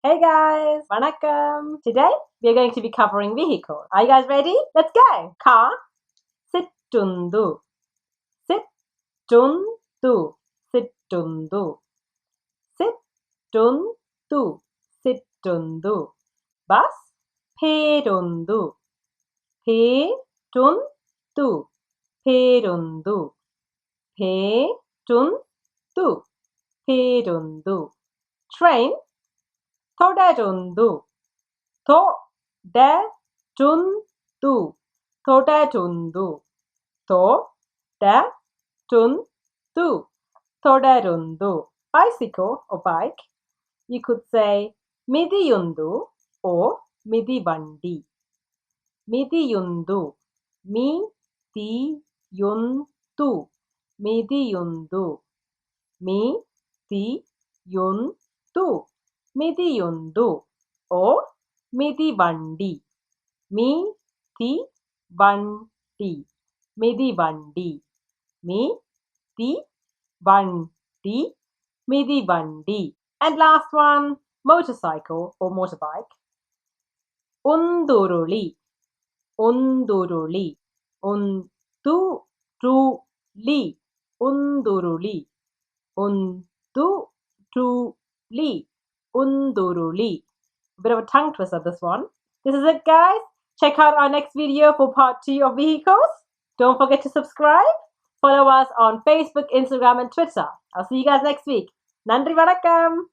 Hey guys, vanakkam. Today we are going to be covering vehicles. Are you guys ready? Let's go. Car, sittundu, sittundu, sittundu, sittundu, sittundu. Bus, pedundu, pedundu, pedundu, pedundu, pedundu. Train, thodadundu, thodadundu, thodadundu, thodadundu, thodadundu. Bicycle or bike, you could say midiyundu or midivandi. Midiyundu, midiyundu, midiyundu, midiyundu, midiyundu or midivandi. Midivandi, midivandi, midivandi, midivandi. And last one, motorcycle or motorbike. Unduruli, unduruli, unduruli, unduruli, unduruli, unduruli. A bit of a tongue twister, this one. This is it, guys. Check out our next video for part 2 of vehicles. Don't forget to subscribe. Follow us on Facebook, Instagram, and Twitter. I'll see you guys next week. Nandri vanakkam.